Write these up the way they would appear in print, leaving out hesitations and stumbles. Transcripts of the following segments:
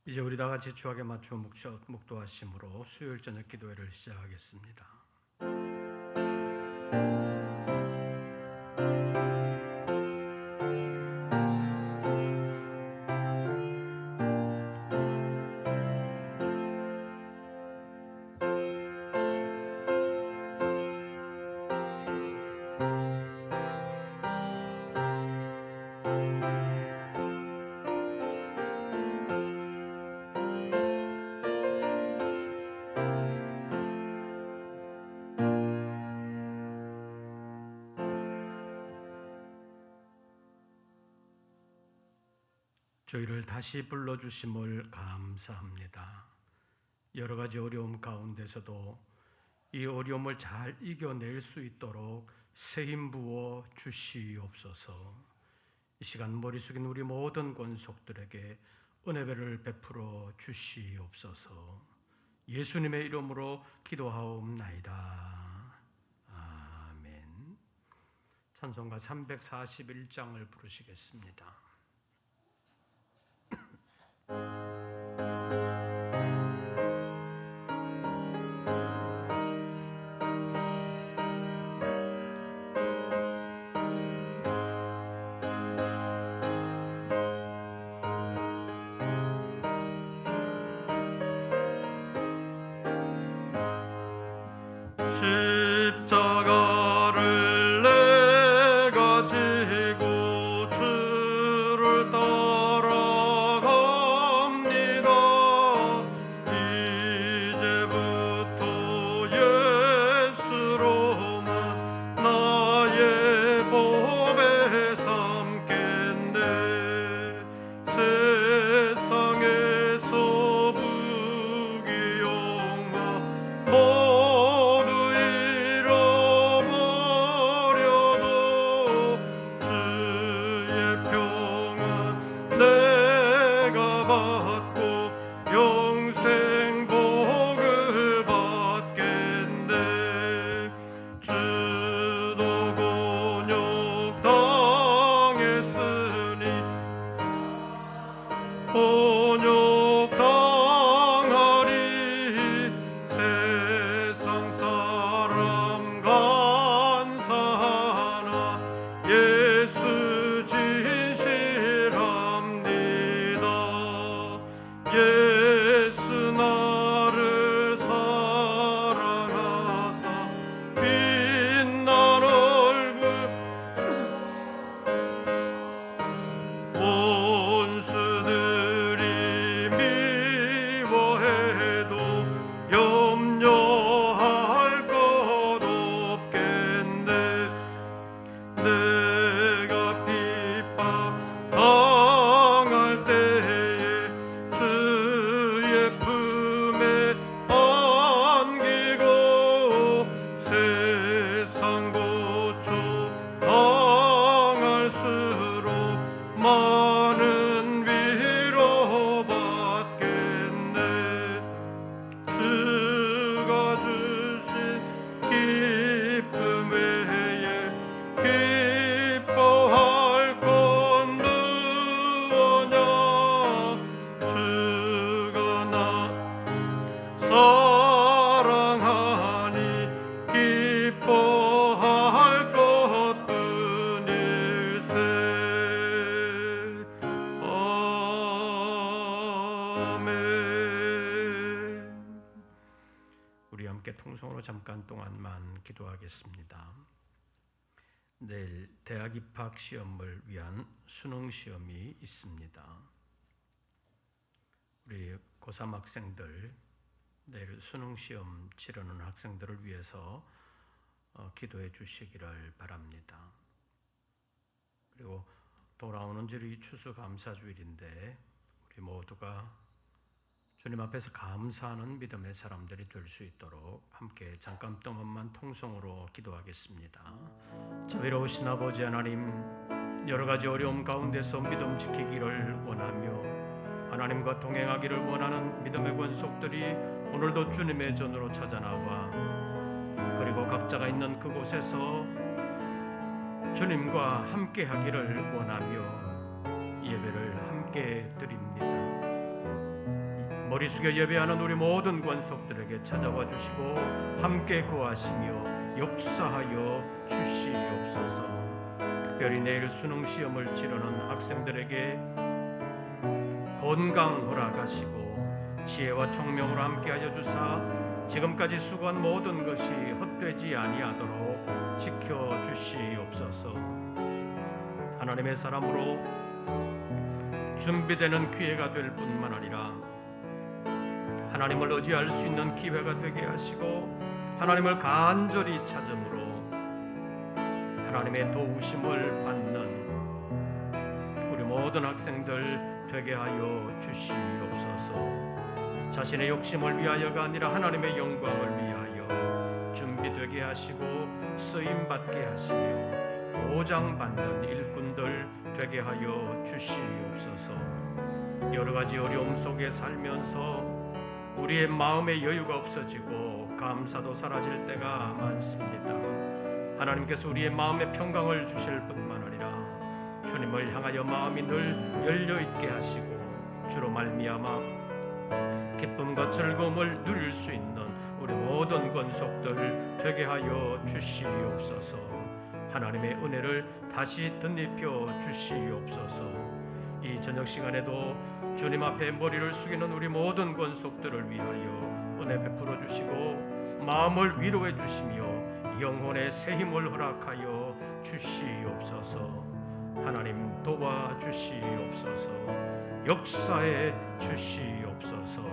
이제 우리 다 같이 주악에 맞추어 묵도하심으로 수요일 저녁 기도회를 시작하겠습니다. 저희를 다시 불러주심을 감사합니다. 여러 가지 어려움 가운데서도 이 어려움을 잘 이겨낼 수 있도록 새 힘 부어 주시옵소서. 이 시간 머리 숙인 우리 모든 권속들에게 은혜를 베풀어 주시옵소서. 예수님의 이름으로 기도하옵나이다. 아멘. 찬송가 341장을 부르시겠습니다. 십자가를 내가 지고 주를 따라갑니다. 이제부터 예수로만 나의 법에 삼겠네. 세상에서 부귀영화 내가 받고 영생 복을 받겠네. 주도 곤욕 당했으니 곤욕 당하리. 세상 사람 간사하나 예수 진실합니다. 예수 나를 사랑하사 빛난 얼굴 원수들이 미워해도 염려할 것 없겠네. 내가 핍박 당할 때에 주의 품에 안기고 세상 고초 당할수록 많은 위로 받겠네. 주가 주신 기쁨 외에 기뻐할 건 무엇냐. 주가 나 사랑하니 기뻐할 것뿐일세. 아멘. 우리 함께 통성으로 잠깐 동안만 기도하겠습니다. 내일 대학 입학 시험을 위한 수능 시험이 있습니다. 우리 고3 학생들, 내일 수능 시험 치르는 학생들을 위해서 기도해 주시기를 바랍니다. 그리고 돌아오는 주일이 추수감사주일인데 우리 모두가 주님 앞에서 감사하는 믿음의 사람들이 될 수 있도록 함께 잠깐 동안만 통성으로 기도하겠습니다. 자비로우신 아버지 하나님, 여러 가지 어려움 가운데서 믿음 지키기를 원하며 하나님과 동행하기를 원하는 믿음의 권속들이 오늘도 주님의 전으로 찾아나와 그리고 각자가 있는 그곳에서 주님과 함께 하기를 원하며 예배를 함께 드립니다. 머리 숙여 예배하는 우리 모든 권속들에게 찾아와 주시고 함께 구하시며 역사하여 주시옵소서. 특별히 내일 수능 시험을 치르는 학생들에게 건강 허락하시고 지혜와 총명으로 함께하여 주사 지금까지 수고한 모든 것이 헛되지 아니하도록 지켜주시옵소서. 하나님의 사람으로 준비되는 기회가 될 뿐만 아니라 하나님을 의지할 수 있는 기회가 되게 하시고 하나님을 간절히 찾음으로 하나님의 도우심을 받는 우리 모든 학생들 되게 하여 주시옵소서. 자신의 욕심을 위하여가 아니라 하나님의 영광을 위하여 준비되게 하시고 쓰임받게 하시며 보장받는 일꾼들 되게 하여 주시옵소서. 여러 가지 어려움 속에 살면서 우리의 마음의 여유가 없어지고 감사도 사라질 때가 많습니다. 하나님께서 우리의 마음의 평강을 주실 뿐만 아니라 주님을 향하여 마음이 늘 열려있게 하시고 주로 말미암아 기쁨과 즐거움을 누릴 수 있는 우리 모든 권속들 되게 하여 주시옵소서. 하나님의 은혜를 다시 덧입혀 주시옵소서. 이 저녁 시간에도 주님 앞에 머리를 숙이는 우리 모든 권속들을 위하여 은혜 베풀어 주시고 마음을 위로해 주시며 영혼의 새 힘을 허락하여 주시옵소서. 하나님 도와주시옵소서. 역사해 주시옵소서.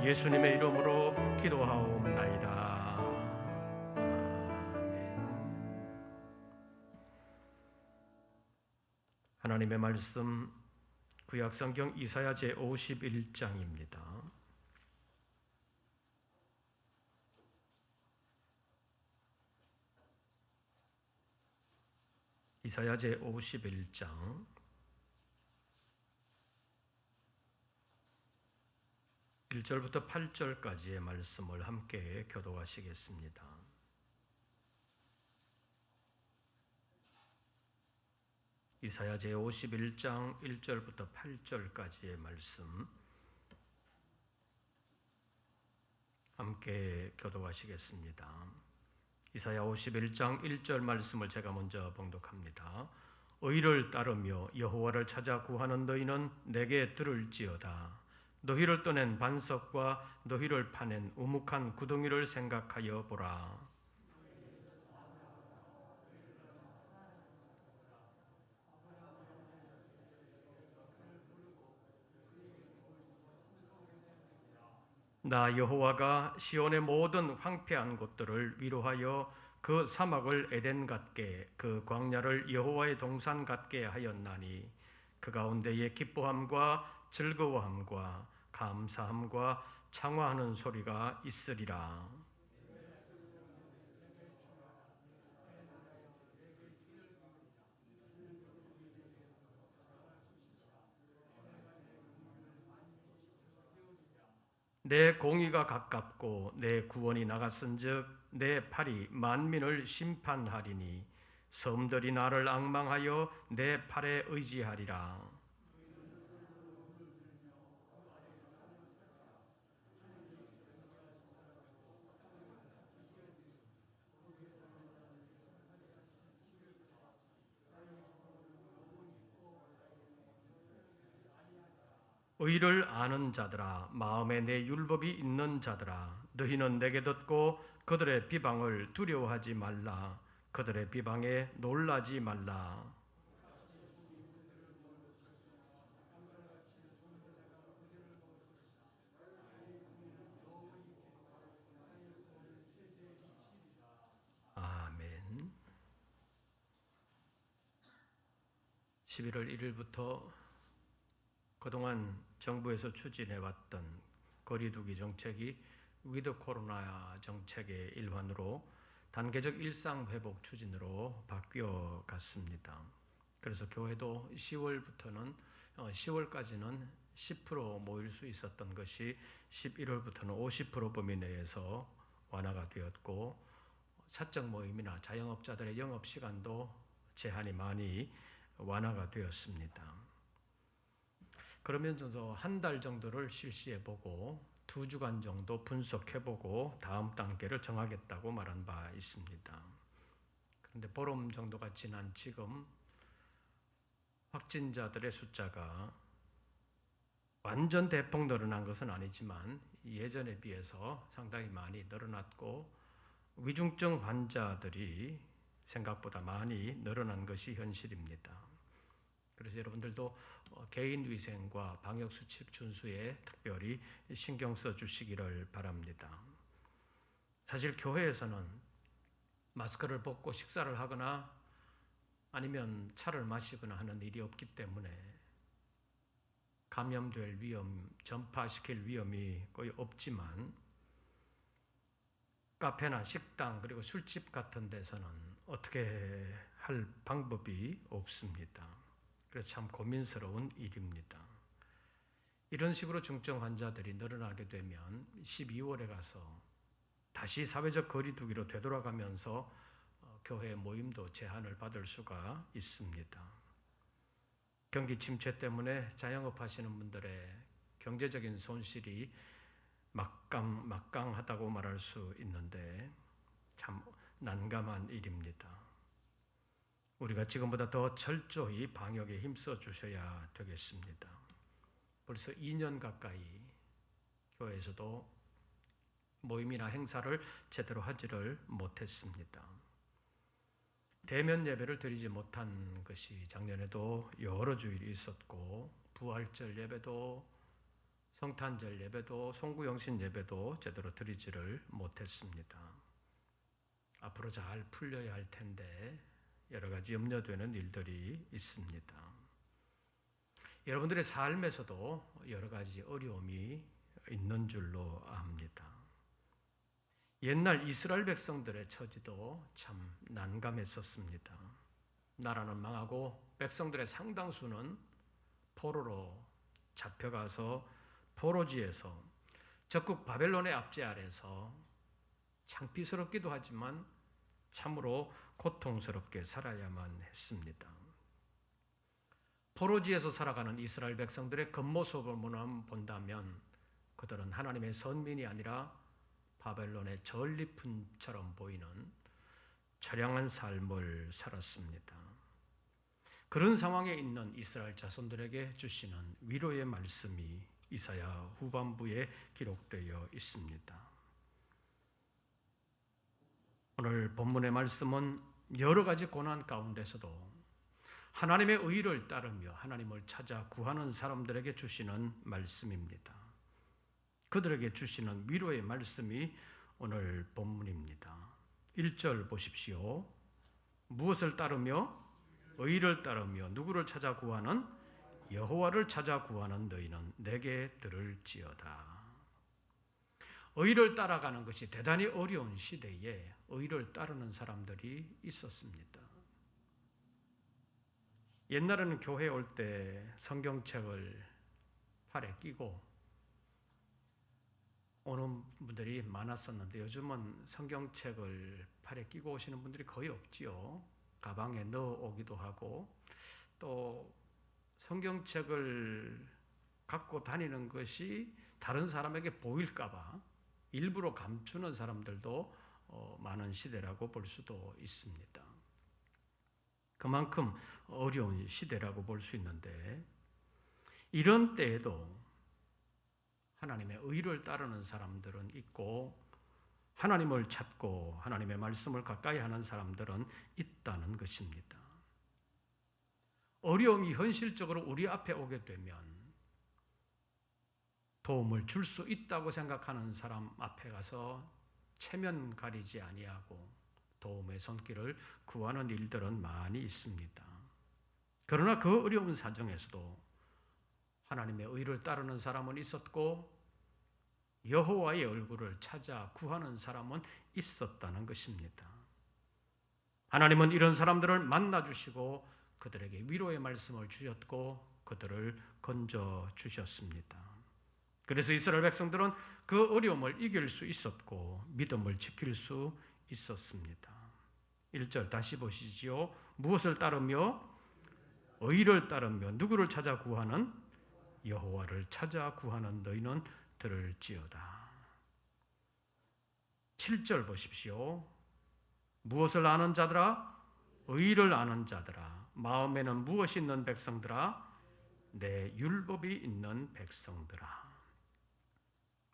예수님의 이름으로 기도하옵나이다. 하나님의 말씀 구약성경 이사야 제51장입니다. 이사야 제51장 1절부터 8절까지의 말씀을 함께 교독하시겠습니다. 이사야 제51장 1절부터 8절까지의 말씀 함께 교독하시겠습니다. 이사야 51장 1절 말씀을 제가 먼저 봉독합니다. 의를 따르며 여호와를 찾아 구하는 너희는 내게 들을지어다. 너희를 떠낸 반석과 너희를 파낸 우묵한 구덩이를 생각하여 보라. 나 여호와가 시온의 모든 황폐한 곳들을 위로하여 그 사막을 에덴 같게 그 광야를 여호와의 동산 같게 하였나니 그 가운데에 기뻐함과 즐거워함과 감사함과 창화하는 소리가 있으리라. 내 공의가 가깝고 내 구원이 나갔은즉 내 팔이 만민을 심판하리니 섬들이 나를 앙망하여 내 팔에 의지하리라. 의를 아는 자들아, 마음에 내 율법이 있는 자들아, 너희는 내게 듣고 그들의 비방을 두려워하지 말라. 그들의 비방에 놀라지 말라. 아멘. 11월 1일부터 그동안 정부에서 추진해왔던 거리두기 정책이 위드 코로나 정책의 일환으로 단계적 일상 회복 추진으로 바뀌어 갔습니다. 그래서 교회도 10월부터는 10월까지는 10% 모일 수 있었던 것이 11월부터는 50% 범위 내에서 완화가 되었고 사적 모임이나 자영업자들의 영업 시간도 제한이 많이 완화가 되었습니다. 그러면서 한 달 정도를 실시해보고 2주간 정도 분석해보고 다음 단계를 정하겠다고 말한 바 있습니다. 그런데 보름 정도가 지난 지금 확진자들의 숫자가 완전 대폭 늘어난 것은 아니지만 예전에 비해서 상당히 많이 늘어났고 위중증 환자들이 생각보다 많이 늘어난 것이 현실입니다. 그래서 여러분들도 개인 위생과 방역 수칙 준수에 특별히 신경 써 주시기를 바랍니다. 사실 교회에서는 마스크를 벗고 식사를 하거나 아니면 차를 마시거나 하는 일이 없기 때문에 감염될 위험, 전파시킬 위험이 거의 없지만 카페나 식당 그리고 술집 같은 데서는 어떻게 할 방법이 없습니다. 그래서 참 고민스러운 일입니다. 이런 식으로 중증 환자들이 늘어나게 되면 12월에 가서 다시 사회적 거리두기로 되돌아가면서 교회 모임도 제한을 받을 수가 있습니다. 경기 침체 때문에 자영업 하시는 분들의 경제적인 손실이 막강하다고 말할 수 있는데 참 난감한 일입니다. 우리가 지금보다 더 철저히 방역에 힘써 주셔야 되겠습니다. 벌써 2년 가까이 교회에서도 모임이나 행사를 제대로 하지를 못했습니다. 대면 예배를 드리지 못한 것이 작년에도 여러 주일이 있었고 부활절 예배도 성탄절 예배도 송구영신 예배도 제대로 드리지를 못했습니다. 앞으로 잘 풀려야 할 텐데 여러 가지 염려되는 일들이 있습니다. 여러분들의 삶에서도 여러 가지 어려움이 있는 줄로 압니다. 옛날 이스라엘 백성들의 처지도 참 난감했었습니다. 나라는 망하고 백성들의 상당수는 포로로 잡혀가서 포로지에서 적국 바벨론의 압제 아래서 창피스럽기도 하지만 참으로 고통스럽게 살아야만 했습니다. 포로지에서 살아가는 이스라엘 백성들의 겉모습을 본다면 그들은 하나님의 선민이 아니라 바벨론의 전리품처럼 보이는 처량한 삶을 살았습니다. 그런 상황에 있는 이스라엘 자손들에게 주시는 위로의 말씀이 이사야 후반부에 기록되어 있습니다. 오늘 본문의 말씀은 여러 가지 고난 가운데서도 하나님의 의를 따르며 하나님을 찾아 구하는 사람들에게 주시는 말씀입니다. 그들에게 주시는 위로의 말씀이 오늘 본문입니다. 1절 보십시오. 무엇을 따르며? 의를 따르며 누구를 찾아 구하는? 여호와를 찾아 구하는 너희는 내게 들을지어다. 의를 따라가는 것이 대단히 어려운 시대에 의를 따르는 사람들이 있었습니다. 옛날에는 교회에 올 때 성경책을 팔에 끼고 오는 분들이 많았었는데 요즘은 성경책을 팔에 끼고 오시는 분들이 거의 없지요. 가방에 넣어 오기도 하고 또 성경책을 갖고 다니는 것이 다른 사람에게 보일까 봐 일부러 감추는 사람들도 많은 시대라고 볼 수도 있습니다. 그만큼 어려운 시대라고 볼 수 있는데 이런 때에도 하나님의 의를 따르는 사람들은 있고 하나님을 찾고 하나님의 말씀을 가까이 하는 사람들은 있다는 것입니다. 어려움이 현실적으로 우리 앞에 오게 되면 도움을 줄 수 있다고 생각하는 사람 앞에 가서 체면 가리지 아니하고 도움의 손길을 구하는 일들은 많이 있습니다. 그러나 그 어려운 사정에서도 하나님의 의를 따르는 사람은 있었고 여호와의 얼굴을 찾아 구하는 사람은 있었다는 것입니다. 하나님은 이런 사람들을 만나주시고 그들에게 위로의 말씀을 주셨고 그들을 건져주셨습니다. 그래서 이스라엘 백성들은 그 어려움을 이길 수 있었고 믿음을 지킬 수 있었습니다. 1절 다시 보시지요. 무엇을 따르며? 의를 따르며 누구를 찾아 구하는? 여호와를 찾아 구하는 너희는 들을지어다. 7절 보십시오. 무엇을 아는 자들아? 의를 아는 자들아. 마음에는 무엇이 있는 백성들아? 내 율법이 있는 백성들아.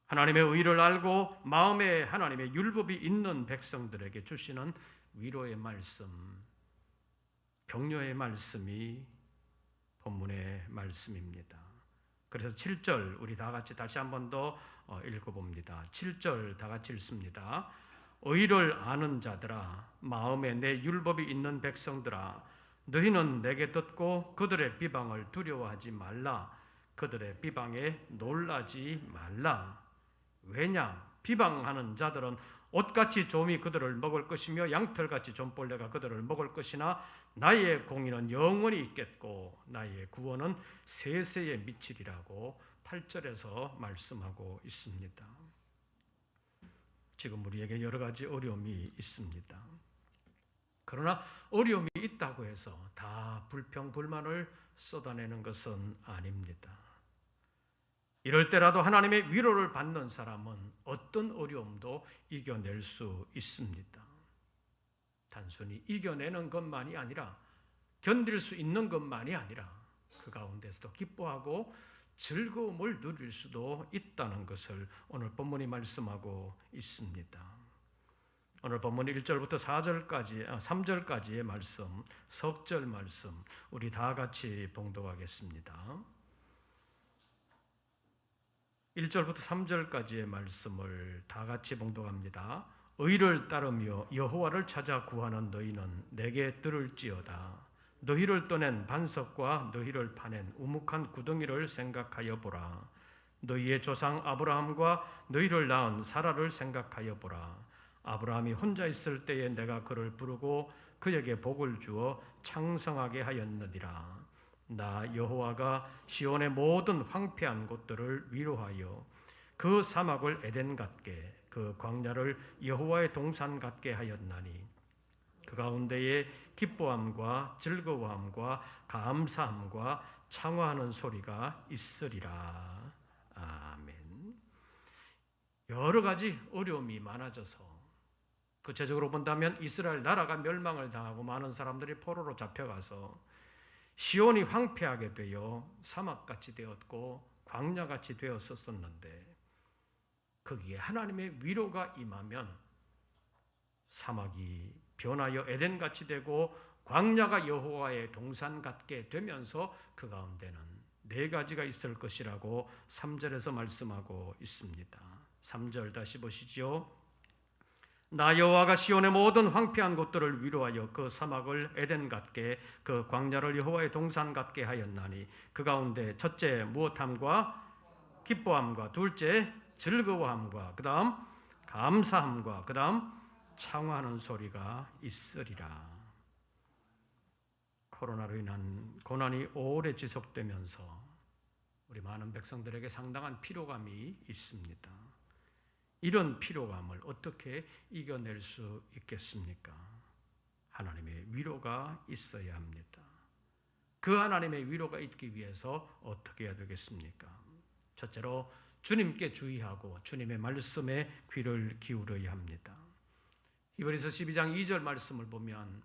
하나님의 의를 알고 마음에 하나님의 율법이 있는 백성들에게 주시는 위로의 말씀, 격려의 말씀이 본문의 말씀입니다. 그래서 7절 우리 다 같이 다시 한 번 더 읽어봅니다. 7절 다 같이 읽습니다. 의를 아는 자들아, 마음에 내 율법이 있는 백성들아, 너희는 내게 듣고 그들의 비방을 두려워하지 말라. 그들의 비방에 놀라지 말라. 왜냐? 비방하는 자들은 옷같이 좀이 그들을 먹을 것이며 양털같이 좀벌레가 그들을 먹을 것이나 나의 공의는 영원히 있겠고 나의 구원은 세세에 미치리라고 8절에서 말씀하고 있습니다. 지금 우리에게 여러 가지 어려움이 있습니다. 그러나 어려움이 있다고 해서 다 불평불만을 쏟아내는 것은 아닙니다. 이럴 때라도 하나님의 위로를 받는 사람은 어떤 어려움도 이겨낼 수 있습니다. 단순히 이겨내는 것만이 아니라 견딜 수 있는 것만이 아니라 그 가운데서도 기뻐하고 즐거움을 누릴 수도 있다는 것을 오늘 본문이 말씀하고 있습니다. 오늘 본문 1절부터 3절까지의 말씀, 석절 말씀 우리 다 같이 봉독하겠습니다. 1절부터 3절까지의 말씀을 다 같이 봉독합니다. 의를 따르며 여호와를 찾아 구하는 너희는 내게 들을지어다. 너희를 떠낸 반석과 너희를 파낸 우묵한 구덩이를 생각하여 보라. 너희의 조상 아브라함과 너희를 낳은 사라를 생각하여 보라. 아브라함이 혼자 있을 때에 내가 그를 부르고 그에게 복을 주어 창성하게 하였느니라. 나 여호와가 시온의 모든 황폐한 곳들을 위로하여 그 사막을 에덴 같게 그 광야를 여호와의 동산 같게 하였나니 그 가운데에 기뻐함과 즐거워함과 감사함과 창화하는 소리가 있으리라. 아멘. 여러 가지 어려움이 많아져서 구체적으로 본다면 이스라엘 나라가 멸망을 당하고 많은 사람들이 포로로 잡혀가서 시온이 황폐하게 되어 사막같이 되었고 광야같이 되었었는데 거기에 하나님의 위로가 임하면 사막이 변하여 에덴같이 되고 광야가 여호와의 동산 같게 되면서 그 가운데는 4가지가 있을 것이라고 3절에서 말씀하고 있습니다. 3절 다시 보시죠. 나 여호와가 시온의 모든 황폐한 곳들을 위로하여 그 사막을 에덴 같게 그 광야를 여호와의 동산 같게 하였나니 그 가운데 첫째 무엇함과 기뻐함과 둘째 즐거워함과 그 다음 감사함과 그 다음 창화하는 소리가 있으리라. 코로나로 인한 고난이 오래 지속되면서 우리 많은 백성들에게 상당한 피로감이 있습니다. 이런 피로감을 어떻게 이겨낼 수 있겠습니까? 하나님의 위로가 있어야 합니다. 그 하나님의 위로가 있기 위해서 어떻게 해야 되겠습니까? 첫째로 주님께 주의하고 주님의 말씀에 귀를 기울여야 합니다. 히브리서 12장 2절 말씀을 보면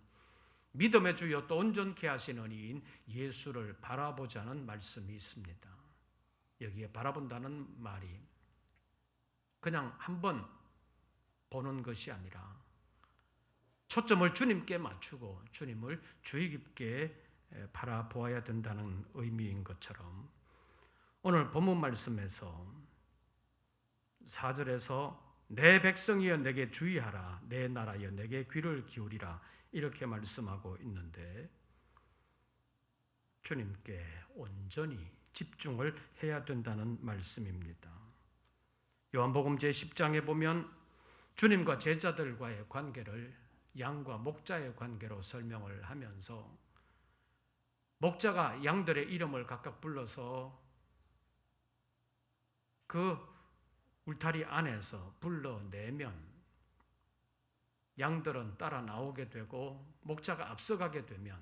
믿음의 주여 또 온전케 하시는 이인 예수를 바라보자는 말씀이 있습니다. 여기에 바라본다는 말이 그냥 한번 보는 것이 아니라 초점을 주님께 맞추고 주님을 주의 깊게 바라보아야 된다는 의미인 것처럼 오늘 본문 말씀에서 4절에서 내 백성이여 내게 주의하라 내 나라여 내게 귀를 기울이라 이렇게 말씀하고 있는데 주님께 온전히 집중을 해야 된다는 말씀입니다. 요한복음 제10장에 보면 주님과 제자들과의 관계를 양과 목자의 관계로 설명을 하면서 목자가 양들의 이름을 각각 불러서 그 울타리 안에서 불러내면 양들은 따라 나오게 되고 목자가 앞서가게 되면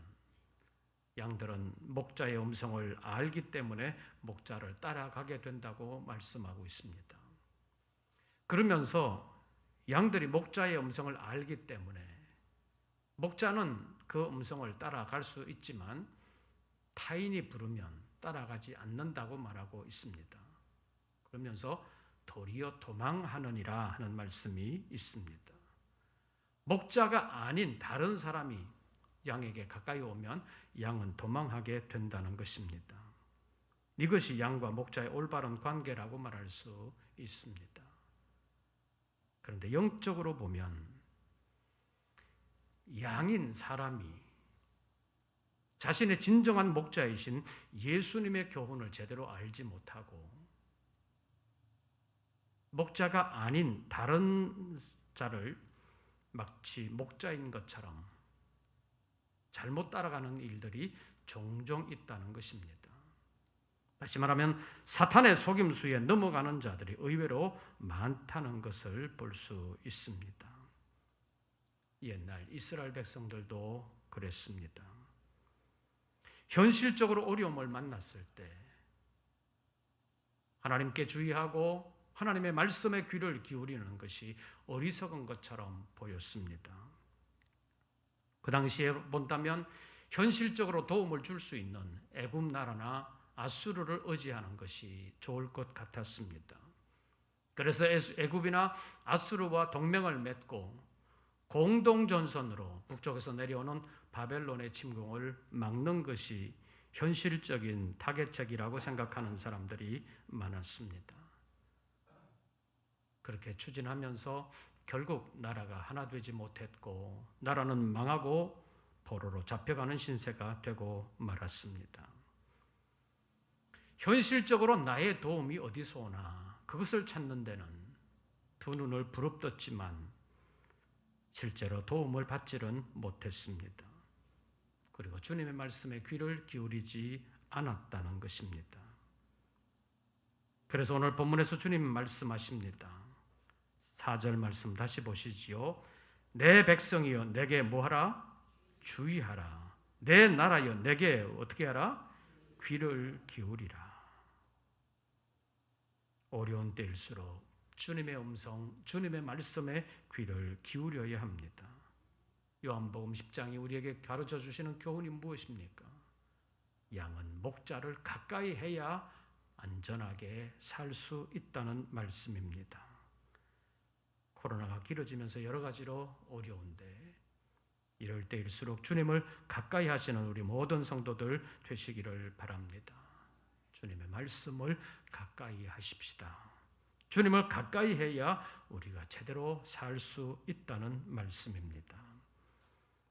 양들은 목자의 음성을 알기 때문에 목자를 따라가게 된다고 말씀하고 있습니다. 그러면서 양들이 목자의 음성을 알기 때문에 목자는 그 음성을 따라갈 수 있지만 타인이 부르면 따라가지 않는다고 말하고 있습니다. 그러면서 도리어 도망하느니라 하는 말씀이 있습니다. 목자가 아닌 다른 사람이 양에게 가까이 오면 양은 도망하게 된다는 것입니다. 이것이 양과 목자의 올바른 관계라고 말할 수 있습니다. 그런데 영적으로 보면 양인 사람이 자신의 진정한 목자이신 예수님의 교훈을 제대로 알지 못하고 목자가 아닌 다른 자를 마치 목자인 것처럼 잘못 따라가는 일들이 종종 있다는 것입니다. 다시 말하면 사탄의 속임수에 넘어가는 자들이 의외로 많다는 것을 볼 수 있습니다. 옛날 이스라엘 백성들도 그랬습니다. 현실적으로 어려움을 만났을 때 하나님께 주의하고 하나님의 말씀에 귀를 기울이는 것이 어리석은 것처럼 보였습니다. 그 당시에 본다면 현실적으로 도움을 줄 수 있는 애굽 나라나 아수르를 의지하는 것이 좋을 것 같았습니다. 그래서 애굽이나 아수르와 동맹을 맺고 공동전선으로 북쪽에서 내려오는 바벨론의 침공을 막는 것이 현실적인 타겟책이라고 생각하는 사람들이 많았습니다. 그렇게 추진하면서 결국 나라가 하나 되지 못했고 나라는 망하고 포로로 잡혀가는 신세가 되고 말았습니다. 현실적으로 나의 도움이 어디서 오나 그것을 찾는 데는 두 눈을 부릅떴지만 실제로 도움을 받지는 못했습니다. 그리고 주님의 말씀에 귀를 기울이지 않았다는 것입니다. 그래서 오늘 본문에서 주님 말씀하십니다. 4절 말씀 다시 보시지요. 내 백성이여 내게 뭐하라? 주의하라. 내 나라여 내게 어떻게 하라? 귀를 기울이라. 어려운 때일수록 주님의 음성, 주님의 말씀에 귀를 기울여야 합니다. 요한복음 10장이 우리에게 가르쳐 주시는 교훈이 무엇입니까? 양은 목자를 가까이 해야 안전하게 살 수 있다는 말씀입니다. 코로나가 길어지면서 여러 가지로 어려운데 이럴 때일수록 주님을 가까이 하시는 우리 모든 성도들 되시기를 바랍니다. 주님의 말씀을 가까이 하십시다. 주님을 가까이 해야 우리가 제대로 살 수 있다는 말씀입니다.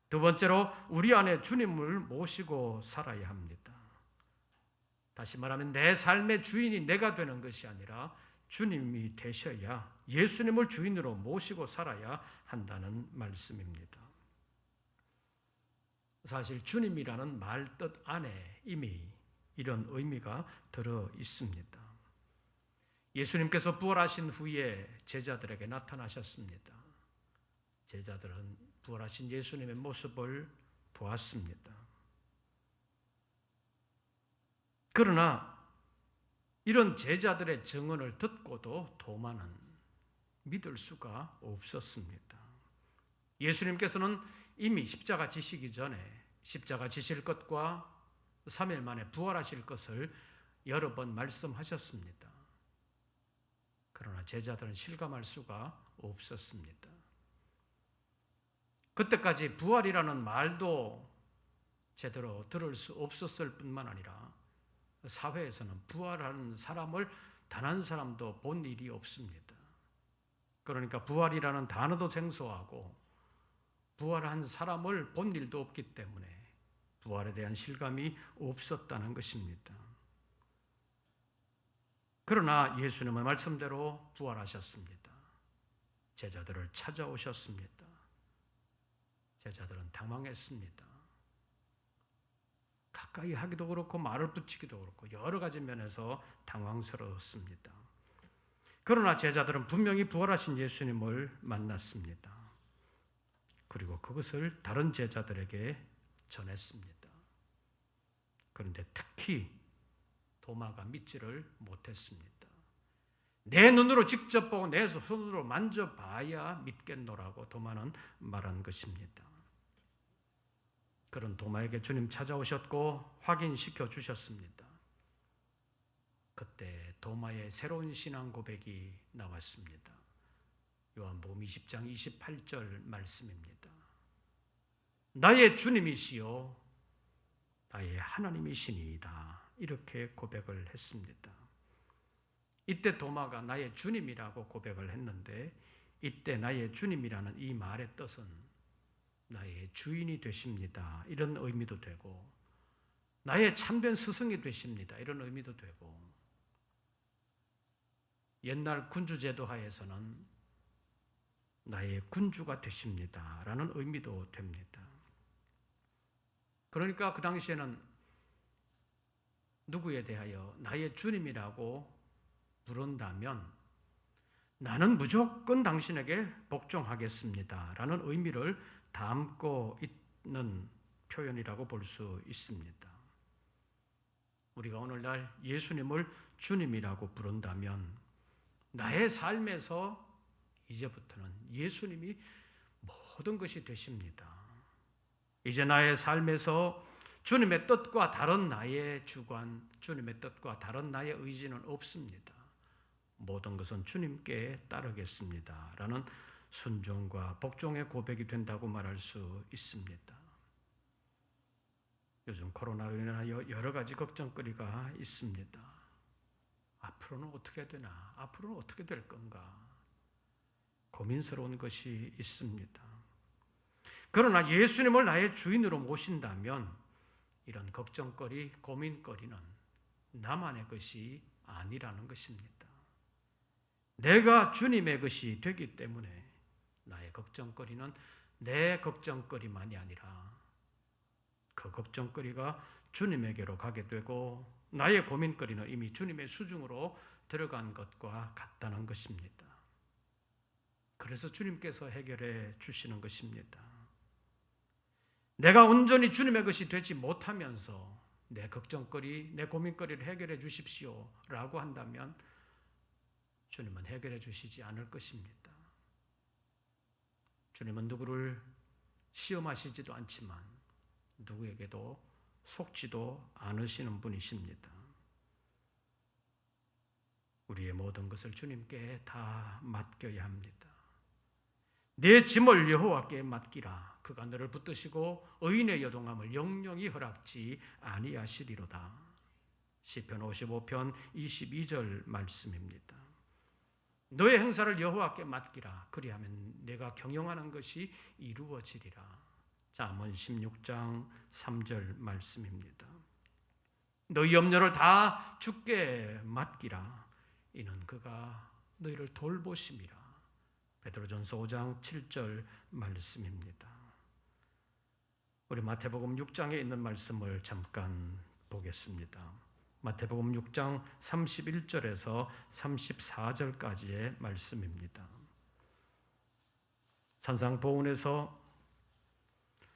두 번째로 우리 안에 주님을 모시고 살아야 합니다. 다시 말하면 내 삶의 주인이 내가 되는 것이 아니라 주님이 되셔야 예수님을 주인으로 모시고 살아야 한다는 말씀입니다. 사실 주님이라는 말 뜻 안에 이미 이런 의미가 들어 있습니다. 예수님께서 부활하신 후에 제자들에게 나타나셨습니다. 제자들은 부활하신 예수님의 모습을 보았습니다. 그러나 이런 제자들의 증언을 듣고도 도마는 믿을 수가 없었습니다. 예수님께서는 이미 십자가 지시기 전에 십자가 지실 것과 3일 만에 부활하실 것을 여러 번 말씀하셨습니다. 그러나 제자들은 실감할 수가 없었습니다. 그때까지 부활이라는 말도 제대로 들을 수 없었을 뿐만 아니라 사회에서는 부활하는 사람을 단 한 사람도 본 일이 없습니다. 그러니까 부활이라는 단어도 생소하고 부활한 사람을 본 일도 없기 때문에 부활에 대한 실감이 없었다는 것입니다. 그러나 예수님의 말씀대로 부활하셨습니다. 제자들을 찾아오셨습니다. 제자들은 당황했습니다. 가까이 하기도 그렇고 말을 붙이기도 그렇고 여러 가지 면에서 당황스러웠습니다. 그러나 제자들은 분명히 부활하신 예수님을 만났습니다. 그리고 그것을 다른 제자들에게 전했습니다. 그런데 특히 도마가 믿지를 못했습니다. 내 눈으로 직접 보고 내 손으로 만져봐야 믿겠노라고 도마는 말한 것입니다. 그런 도마에게 주님 찾아오셨고 확인시켜 주셨습니다. 그때 도마의 새로운 신앙 고백이 나왔습니다. 요한복음 20장 28절 말씀입니다. 나의 주님이시요 나의 하나님이시니이다. 이렇게 고백을 했습니다. 이때 도마가 나의 주님이라고 고백을 했는데, 이때 나의 주님이라는 이 말의 뜻은 나의 주인이 되십니다, 이런 의미도 되고, 나의 참된 스승이 되십니다, 이런 의미도 되고, 옛날 군주제도 하에서는 나의 군주가 되십니다 라는 의미도 됩니다. 그러니까 그 당시에는 누구에 대하여 나의 주님이라고 부른다면 나는 무조건 당신에게 복종하겠습니다 라는 의미를 담고 있는 표현이라고 볼 수 있습니다. 우리가 오늘날 예수님을 주님이라고 부른다면 나의 삶에서 이제부터는 예수님이 모든 것이 되십니다. 이제 나의 삶에서 주님의 뜻과 다른 나의 주관, 주님의 뜻과 다른 나의 의지는 없습니다. 모든 것은 주님께 따르겠습니다 라는 순종과 복종의 고백이 된다고 말할 수 있습니다. 요즘 코로나로 인하여 여러 가지 걱정거리가 있습니다. 앞으로는 어떻게 되나? 앞으로는 어떻게 될 건가? 고민스러운 것이 있습니다. 그러나 예수님을 나의 주인으로 모신다면 이런 걱정거리, 고민거리는 나만의 것이 아니라는 것입니다. 내가 주님의 것이 되기 때문에 나의 걱정거리는 내 걱정거리만이 아니라 그 걱정거리가 주님에게로 가게 되고 나의 고민거리는 이미 주님의 수중으로 들어간 것과 같다는 것입니다. 그래서 주님께서 해결해 주시는 것입니다. 내가 온전히 주님의 것이 되지 못하면서 내 걱정거리, 내 고민거리를 해결해 주십시오 라고 한다면 주님은 해결해 주시지 않을 것입니다. 주님은 누구를 시험하시지도 않지만 누구에게도 속지도 않으시는 분이십니다. 우리의 모든 것을 주님께 다 맡겨야 합니다. 내 짐을 여호와께 맡기라. 그가 너를 붙드시고 의인의 여동함을 영영히 허락지 아니하시리로다. 시편 55편 22절 말씀입니다. 너의 행사를 여호와께 맡기라. 그리하면 내가 경영하는 것이 이루어지리라. 잠언 16장 3절 말씀입니다. 너희 염려를 다 주께 맡기라. 이는 그가 너희를 돌보심이라. 베드로전서 5장 7절 말씀입니다. 우리 마태복음 6장에 있는 말씀을 잠깐 보겠습니다. 마태복음 6장 31절에서 34절까지의 말씀입니다. 산상보훈에서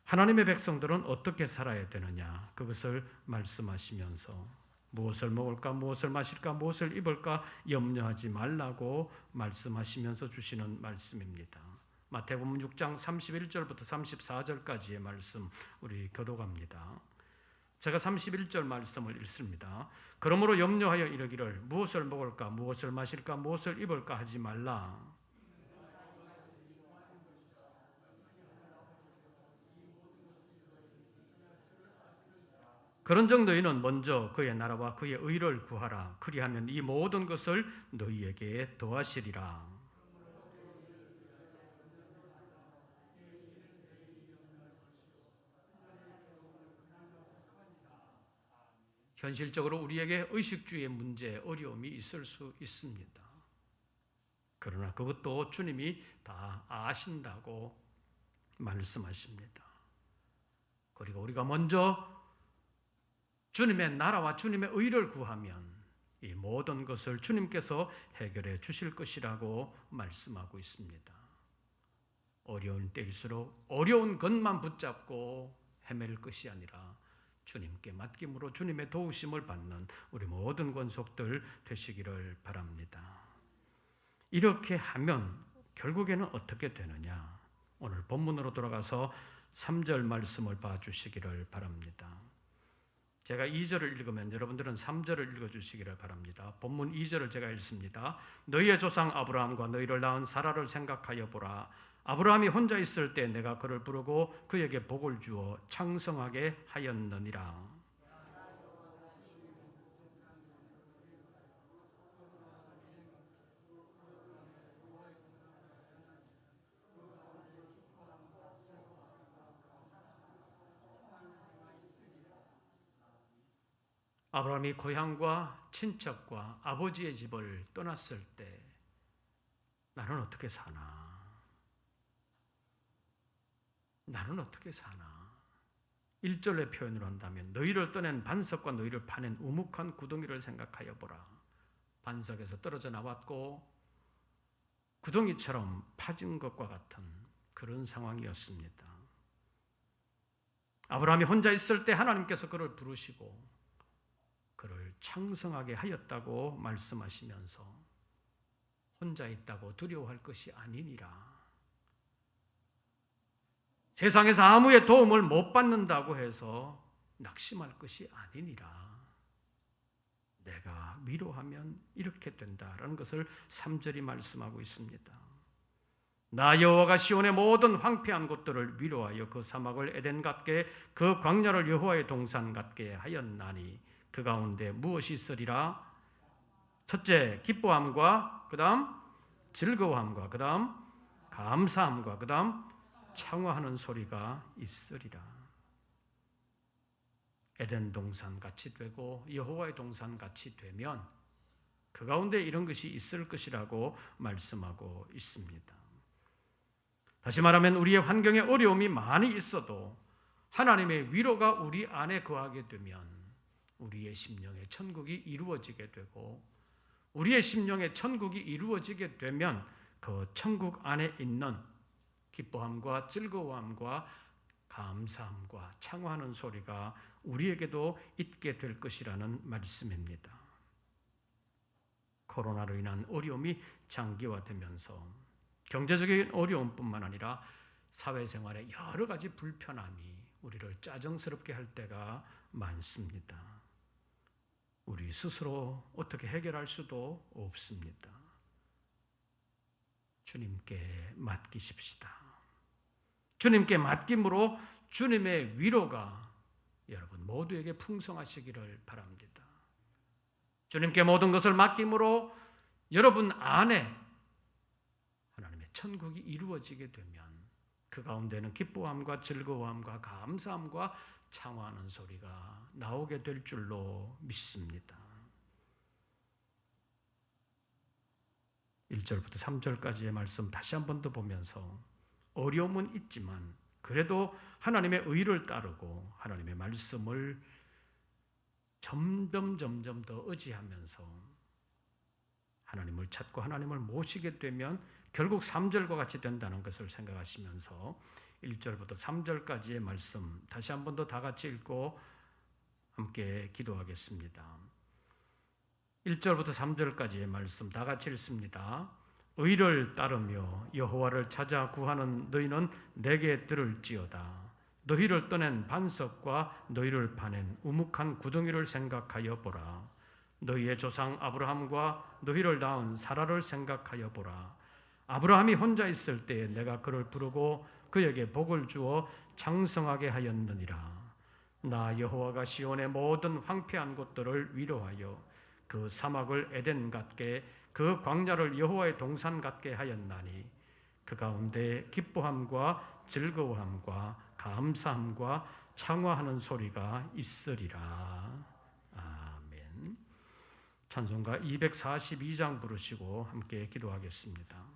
하나님의 백성들은 어떻게 살아야 되느냐, 그것을 말씀하시면서 무엇을 먹을까, 무엇을 마실까, 무엇을 입을까 염려하지 말라고 말씀하시면서 주시는 말씀입니다. 마태복음 6장 31절부터 34절까지의 말씀 우리 교독합니다. 제가 31절 말씀을 읽습니다. 그러므로 염려하여 이르기를 무엇을 먹을까, 무엇을 마실까, 무엇을 입을까 하지 말라. 그런즉 너희는 먼저 그의 나라와 그의 의를 구하라. 그리하면 이 모든 것을 너희에게 더하시리라. 현실적으로 우리에게 의식주의 문제, 어려움이 있을 수 있습니다. 그러나 그것도 주님이 다 아신다고 말씀하십니다. 그리고 우리가 먼저 주님의 나라와 주님의 의를 구하면 이 모든 것을 주님께서 해결해 주실 것이라고 말씀하고 있습니다. 어려운 때일수록 어려운 것만 붙잡고 헤맬 것이 아니라 주님께 맡김으로 주님의 도우심을 받는 우리 모든 권속들 되시기를 바랍니다. 이렇게 하면 결국에는 어떻게 되느냐? 오늘 본문으로 돌아가서 3절 말씀을 봐주시기를 바랍니다. 제가 2절을 읽으면 여러분들은 3절을 읽어주시기를 바랍니다. 본문 2절을 제가 읽습니다. 너희의 조상 아브라함과 너희를 낳은 사라를 생각하여 보라. 아브라함이 혼자 있을 때 내가 그를 부르고 그에게 복을 주어 창성하게 하였느니라. 아브라함이 고향과 친척과 아버지의 집을 떠났을 때 나는 어떻게 사나? 나는 어떻게 사나? 1절의 표현으로 한다면 너희를 떠낸 반석과 너희를 파낸 우묵한 구덩이를 생각하여 보라. 반석에서 떨어져 나왔고 구덩이처럼 파진 것과 같은 그런 상황이었습니다. 아브라함이 혼자 있을 때 하나님께서 그를 부르시고 그를 창성하게 하였다고 말씀하시면서 혼자 있다고 두려워할 것이 아니니라. 세상에서 아무의 도움을 못 받는다고 해서 낙심할 것이 아니니라. 내가 위로하면 이렇게 된다라는 것을 3절이 말씀하고 있습니다. 나 여호와가 시온의 모든 황폐한 곳들을 위로하여 그 사막을 에덴 같게 그 광야를 여호와의 동산 같게 하였나니 그 가운데 무엇이 있으리라? 첫째, 기뻐함과 그 다음 즐거워함과 그 다음 감사함과 그 다음 창화하는 소리가 있으리라. 에덴 동산 같이 되고 여호와의 동산 같이 되면 그 가운데 이런 것이 있을 것이라고 말씀하고 있습니다. 다시 말하면 우리의 환경에 어려움이 많이 있어도 하나님의 위로가 우리 안에 거하게 되면 우리의 심령의 천국이 이루어지게 되고 우리의 심령의 천국이 이루어지게 되면 그 천국 안에 있는 기뻐함과 즐거움과 감사함과 창화하는 소리가 우리에게도 있게 될 것이라는 말씀입니다. 코로나로 인한 어려움이 장기화되면서 경제적인 어려움뿐만 아니라 사회생활의 여러 가지 불편함이 우리를 짜증스럽게 할 때가 많습니다. 우리 스스로 어떻게 해결할 수도 없습니다. 주님께 맡기십시다. 주님께 맡김으로 주님의 위로가 여러분 모두에게 풍성하시기를 바랍니다. 주님께 모든 것을 맡김으로 여러분 안에 하나님의 천국이 이루어지게 되면 그 가운데는 기뻐함과 즐거움과 감사함과 창화하는 소리가 나오게 될 줄로 믿습니다. 1절부터 3절까지의 말씀 다시 한 번 더 보면서 어려움은 있지만 그래도 하나님의 의를 따르고 하나님의 말씀을 점점 더 의지하면서 하나님을 찾고 하나님을 모시게 되면 결국 3절과 같이 된다는 것을 생각하시면서 1절부터 3절까지의 말씀 다시 한 번 더 다 같이 읽고 함께 기도하겠습니다. 1절부터 3절까지의 말씀 다 같이 읽습니다. 의를 따르며 여호와를 찾아 구하는 너희는 내게 들을지어다. 너희를 떠낸 반석과 너희를 파낸 우묵한 구덩이를 생각하여 보라. 너희의 조상 아브라함과 너희를 낳은 사라를 생각하여 보라. 아브라함이 혼자 있을 때에 내가 그를 부르고 그에게 복을 주어 장성하게 하였느니라. 나 여호와가 시온의 모든 황폐한 곳들을 위로하여 그 사막을 에덴 같게 그 광야를 여호와의 동산 같게 하였나니 그 가운데 기뻐함과 즐거움과 감사함과 창화하는 소리가 있으리라. 아멘. 찬송가 242장 부르시고 함께 기도하겠습니다.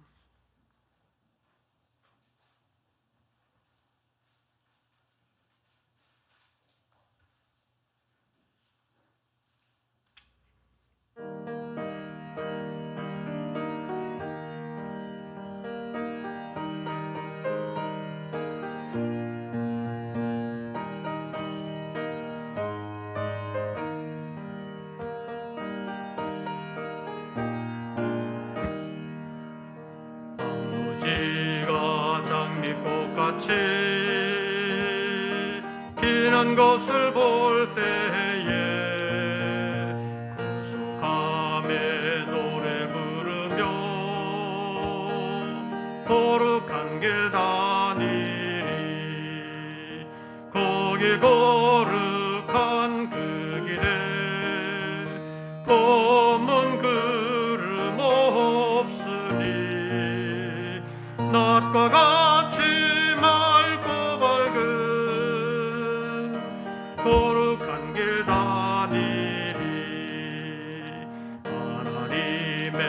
같이 피는 것을 볼 때에 구속함의 노래 부르며 거룩한 길 다니리. 거기 거룩한 그 길에 검은 구름 없으니 낮과 같이 맑고 밝은 거룩한 길 다니리. 하나님의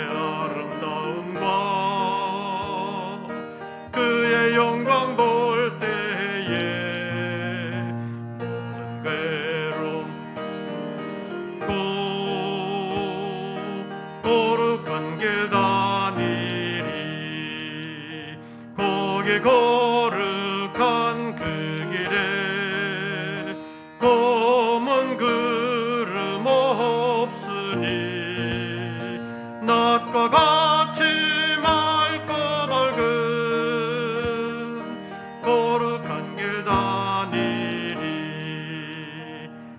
아름다움과 그의 영광 볼 때에 모든 괴로움 거룩한 길 다니리. 거기 거룩한 그 길에 검은 구름 없으니 낮과 같이 맑고 밝은 거룩한 길 다니리.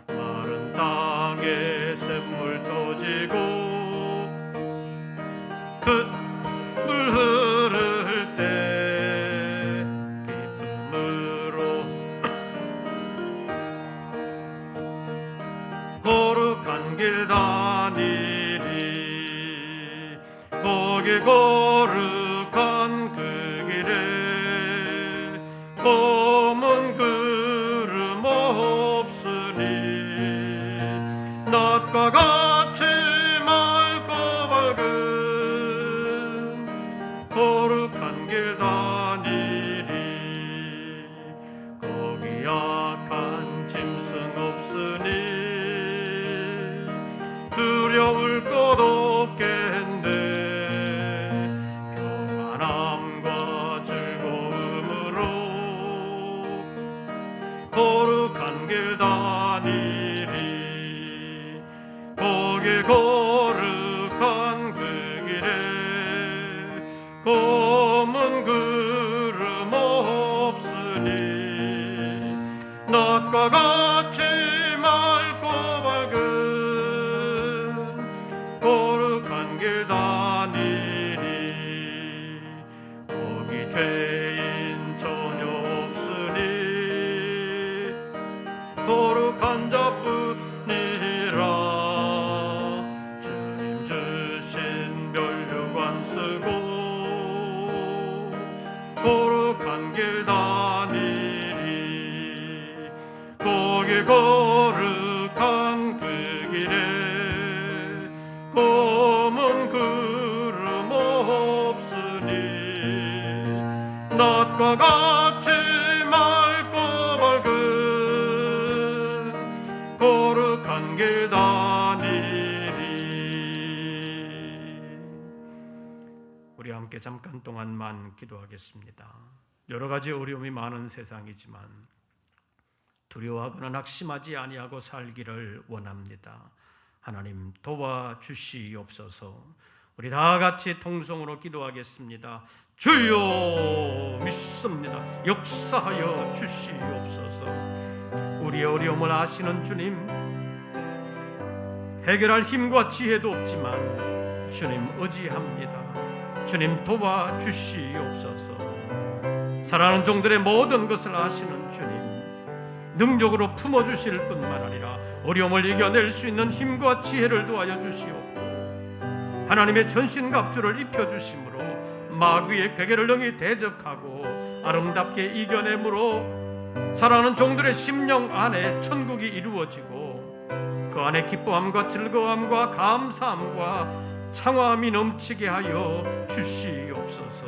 마른 땅에 샘물 터지고 물 흐를 때 기쁨으로 거룩한 길 다니리. 거기 거룩한 그 길에 검은 구름 없으니 낮과 같이 맑고 밝은 거룩한 길 다니리. 거기 약한 짐승 없으니 두려울 것 없겠네. 평안함과 즐거움으로 거룩한 길 다니리. 거기 거룩한 그 길에 검은 구름 없으니 낮과 같이 맑고 밝은 거룩한 길 다니리. 거기 죄인 전혀 없으니 거룩한 자뿐이라. 주님 주신 면류관 쓰고 거룩한 길 다니리. 거기 거룩한 그 길에 검은 구름 없으니 낮과 같이 맑고 밝은 거룩한 길 다니리. 우리 함께 잠깐 동안만 기도하겠습니다. 여러 가지 어려움이 많은 세상이지만 두려워하거나 낙심하지 아니하고 살기를 원합니다. 하나님 도와주시옵소서. 우리 다 같이 통성으로 기도하겠습니다. 주여 믿습니다. 역사하여 주시옵소서. 우리의 어려움을 아시는 주님, 해결할 힘과 지혜도 없지만 주님 의지합니다. 주님 도와주시옵소서. 사랑하는 종들의 모든 것을 아시는 주님, 능력으로 품어주실 뿐만 아니라 어려움을 이겨낼 수 있는 힘과 지혜를 도하여 주시옵고 하나님의 전신갑주를 입혀주심으로 마귀의 괴계를 능히 대적하고 아름답게 이겨내므로 사랑하는 종들의 심령 안에 천국이 이루어지고 그 안에 기뻐함과 즐거움과 감사함과 창화함이 넘치게 하여 주시옵소서.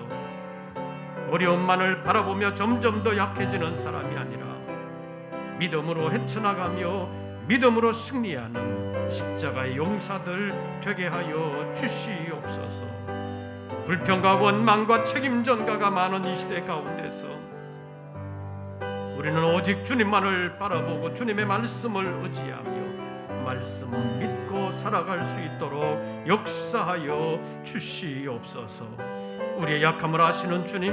어려움만을 바라보며 점점 더 약해지는 사람이 아니라 믿음으로 헤쳐나가며 믿음으로 승리하는 십자가의 용사들 되게 하여 주시옵소서. 불평과 원망과 책임전가가 많은 이 시대 가운데서 우리는 오직 주님만을 바라보고 주님의 말씀을 의지하며 말씀 믿고 살아갈 수 있도록 역사하여 주시옵소서. 우리의 약함을 아시는 주님,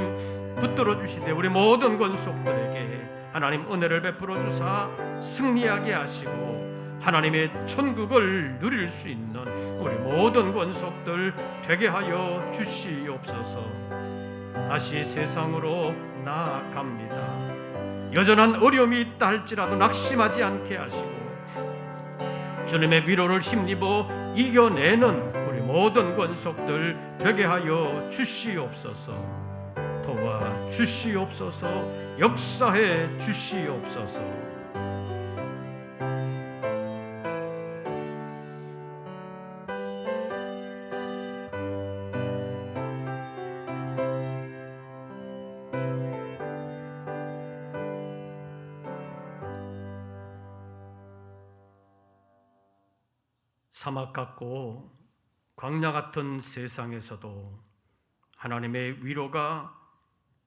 붙들어 주시되 우리 모든 권속들에게 하나님 은혜를 베풀어 주사 승리하게 하시고 하나님의 천국을 누릴 수 있는 우리 모든 권속들 되게 하여 주시옵소서. 다시 세상으로 나아갑니다. 여전한 어려움이 있다 할지라도 낙심하지 않게 하시고 주님의 위로를 힘입어 이겨내는 우리 모든 권속들 되게 하여 주시옵소서. 도와 주시옵소서. 역사해 주시옵소서. 사막 같고 광야 같은 세상에서도 하나님의 위로가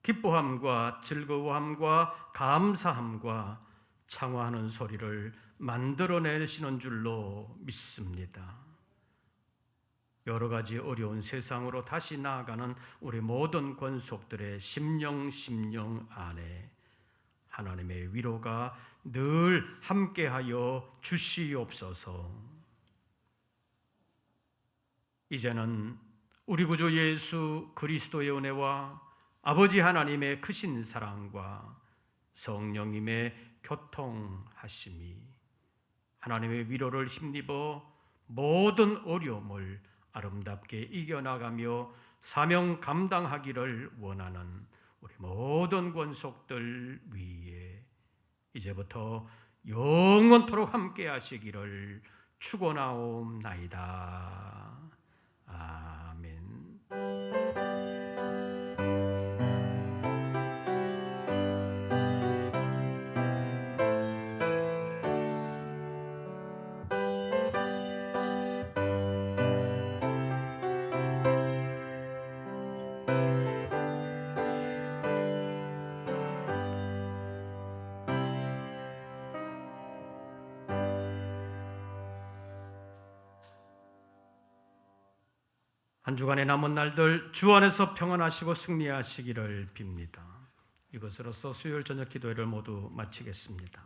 기뻐함과 즐거워함과 감사함과 창화하는 소리를 만들어내시는 줄로 믿습니다. 여러 가지 어려운 세상으로 다시 나아가는 우리 모든 권속들의 심령 안에 하나님의 위로가 늘 함께하여 주시옵소서. 이제는 우리 구주 예수 그리스도의 은혜와 아버지 하나님의 크신 사랑과 성령님의 교통하심이 하나님의 위로를 힘입어 모든 어려움을 아름답게 이겨나가며 사명 감당하기를 원하는 우리 모든 권속들 위에 이제부터 영원토록 함께 하시기를 축원하옵나이다. 아멘. 한 주간의 남은 날들 주 안에서 평안하시고 승리하시기를 빕니다. 이것으로써 수요일 저녁 기도회를 모두 마치겠습니다.